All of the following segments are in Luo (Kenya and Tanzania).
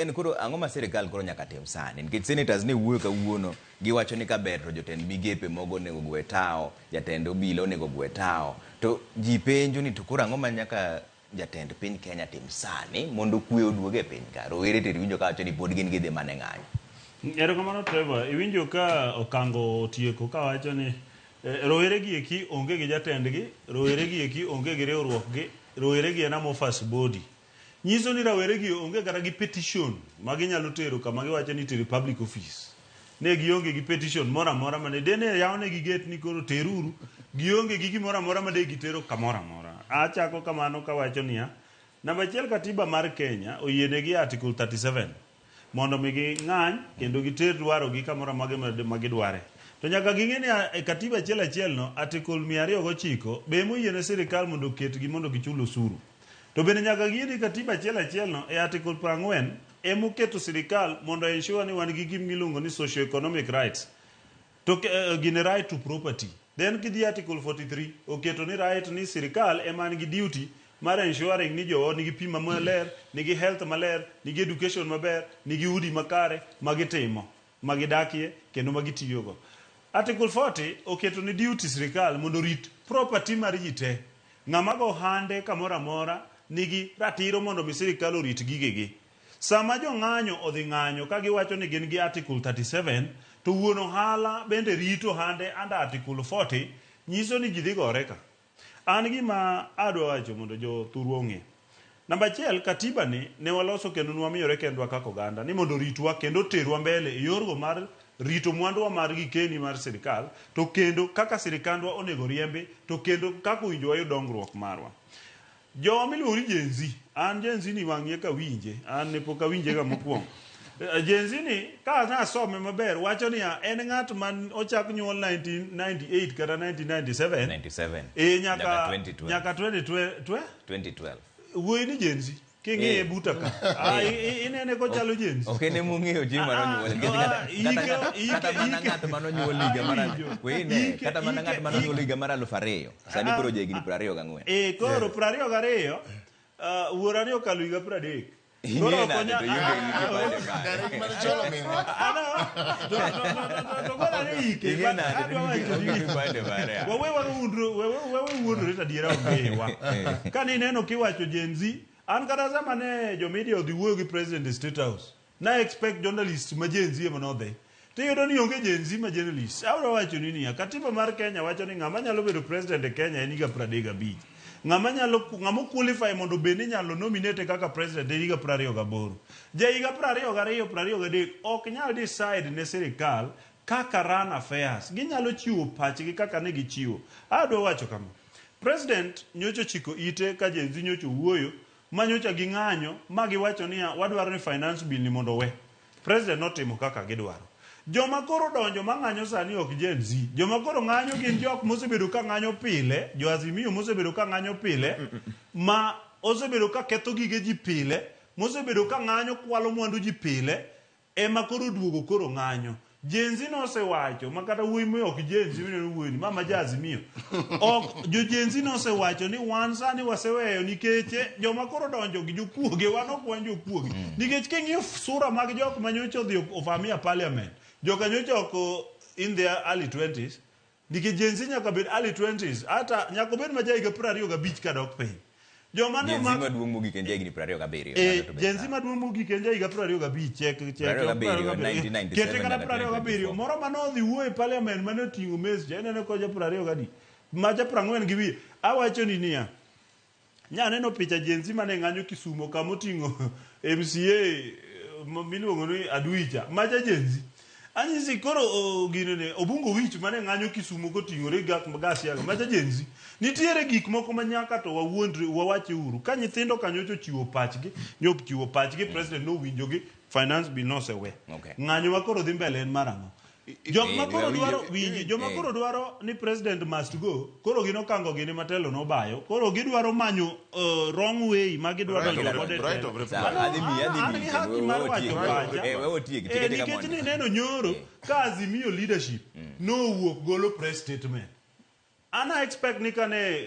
En koro ang'o ma sirkal koro nyaka tim sani nikech senators ne wuoyo kawuono giwacho ni kaber to jotend migepe mogo onego gwe tao, jatend obila onego gwe tao, to ji penjo ni to koro ang'o ma nyaka jatend piny Kenya tim sani mondo kwe oduoge e piny ka. Rowere to iwinjo ka wacho ni pod gin gidhi mane ng'anyo. Erokamano Trevor, iwinjo ka okango otieko ka wacho ni rowere gi eki onge gi jatendgi, rowere gi eki onge gi riwruokgi, rowere gi en amorphous body. Nyiso ni rawere gi onge kata gi petition ma ginyalo tero kama giwacho ni tero public office. Ne gionge gi petition mora mora mane dene yawne gi gate ni koro teruru, gionge gi gimora mora mane gitero kamora mora. Achako kamano ka wacho niya, namba 1 katiba mar Kenya oyienegi article 37 mondo mi gi ng'any kendo giter dwaro gi kamora ma gidware. To nyaka ging'e ni e katiba achiel no article 209 be moyiene sirkal mondo oketgi mondo gichul osuru. To bende nyaka gini katiba achiel no e article 40 emo keto sirkal mondo ensure ni wan gi gimiluongo ni socio economic rights. To gine right to property. Then kidhi article 43 oketo ni right ni sirkal ema nigi duty mar ensuring ni jowo nigi pi maler, nigi health maler, nigi education maber, nigi udi makare magitimo, magidakie kendo magitiyogo. Article 40 oketo ni duty sirkal mondo rit property mar ji te. Ng'ama go hande kamora mora nigi ratiro mondo mi sirkal orit gigegi. Sama jo ng'anyo odhi ng'anyo ka giwacho ni gin gi article 37 to wuon ohala bende rito hande under article 40 nyiso ni ji dhi gore ka. An gima adwa wacho mondo jo thurwa ong'e. Namba 1 katiba ni ne waloso kendo nwamiyore kendwa kaka oganda ni mondo ritwa kendo terwa mbele e yorgo mar rito mwanduwa mar gikeni mar sirkal, to kendo kaka sirkandwa onego riembi, to kendo kaka owinjo wayud dongruok marwa. Jo miluongo ni Gen Z, an Gen Z ni wang'ie ka winje, an ne pok awinje ga mokwongo. Gen Z ni ka nasome maber wacho ni en ng'at man ochak nyuol 1998 kata 1997 nyaka 2012 wuoyi ni Gen Z king'e buta ka inene ko chalo Gen Z. Ok ene mung'eyo ji manonyuol kata mana ng'at manonyuol higa kata mana ng'at manonyuol higa mar 2000 sani koro jahigni 24. Koro 22 wuora ni okalo higa 30. Koro konya wewe tadiera ongewa kani neno kiwacho Gen Z. An kata sama ne jo media odhi wuoyo gi president e State House na expect journalist ma Gen Z ema nodhi, tiyudo ni onge Gen Z ma journalist. Awro wacho ni niya, katiba mar Kenya wacho ni ng'ama nyalo bedo president e Kenya en higa 35. Ng'ama qualify mondo bende nyalo nominate kaka president en higa 28. Ja higa 22, 23 ok nyal decide ne sirkal kaka run affairs. Ginyalo chiwo pachgi kaka ne gichiwo. Adwa wacho kama, president nyocho chiko ite ka Gen Z nyocho wuoyo manyocha gi ng'anyo ma giwacho niya wadwaro ni finance bill ni mondo we. President notimo kaka gidwaro. Joma koro donjo ma ng'anyo sani ok Gen Z. Joma koro ng'anyo gin jok mosebedo ka ng'anyo pile, jo Azimio mosebedo ka ng'anyo pile, ma osebedo ka ketho gige ji pile, mosebedo ka ng'anyo kwalo mwandu ji pile, ema koro duogo koro ng'anyo. Gen Z nosewacho makata wuoyi mo ok Gen Z mineno wuoyi ni mama ja Azimio. Ok jo Gen Z nosewacho ni wan sani waseweyo nikech joma koro donjo gi jokuoge wan ok wan jokuoge. Nikech king'iyo sura mag jok manyocha odhi ofamia parliament, joka nyocha ok in their early 20s, nikech Gen Z nyaka bed early 20s, hata nyaka bed ma ja higa 25 kadok piny. Gen Z maduong' mogik en jahigni 27. Gen Z maduong' mogik en jahiga 25. Kete kata 27. Moro manodhi wuoyo e parliament mane oting'o message eneno ko ja 20 ma ja 40 gi wiye. Awacho ni niya, nyaneno picha Gen Z mane ng'anyo Kisumo kama oting'o MCA miluongo ni Adwicha ma ja Gen Z. Anyisi koro ginene obungo wich mane ng'anyo Kisumo koting'ore gasiaga ma ja Gen Z. Nitiere gik moko ma nyaka to wawuondre wawache uru. Ka nyithindo kanyocho chiwo pachgi, nyok chiwo pachgi, president no winjogi, finance bill no sewe. Ng'anyo ma koro dhi mbele en marang'o. Joma koro dwaro winji, joma koro dwaro ni president must go, koro gino kango gini matelo no bayo, koro gidwaro manyo wrong way ma gidwaro right of nikech ni neno nyoro ka Azimio leadership no wuok golo press statement. Ana expect ni kane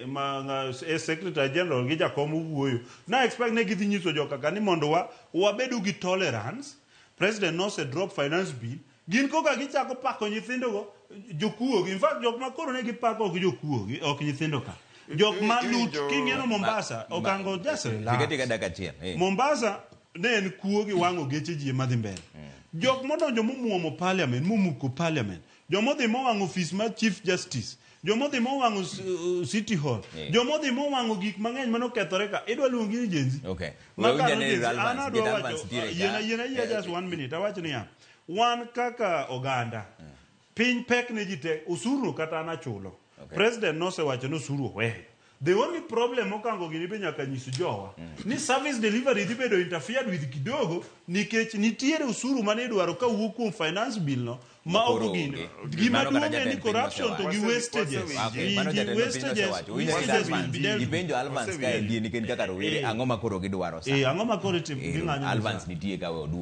Secretary General gi jakom wuoyo. Na expect ne gidhi nyiso joka ka ni mondo wabedo gi tolerance. President nose drop finance bill. Gin koka gichako pako nyithindo go jokuogi. In fact jok makoro ne gipako gi jokuogi ok nyithindo ka. Jok malut king'eno Mombasa okango just relax. Mombasa ne en kuogi wango geche ji madhi mbele. Jok modonjo momuomo parliament, momuko parliament. Jomodhi mowango office mar Chief Justice. Jomodhi mowango City Hall. Jomodhi mowango gik mang'eny manokethore ka. Idwa luongi ni jenzi. Okay. Ana dwa wacho yena just 1 minute. Awacho ni ya. Wan kaka oganda. Piny pek ne jite usuru kata anachulo. President nosewacho no usuru we. The only problem mokango gini be nyaka nyisu jowa ni service delivery dhi bedo interfered with kidogo nikech nitiere usuru mane idwaro ka wuok kuom finance bill no ma ok gin gima duong' ni corruption to gi wastages ipenjo Alvance ka ndie nikech kaka Rowere ang'o makoro gidwaro ang'o makoro tim Alvance nitie ka we oduogo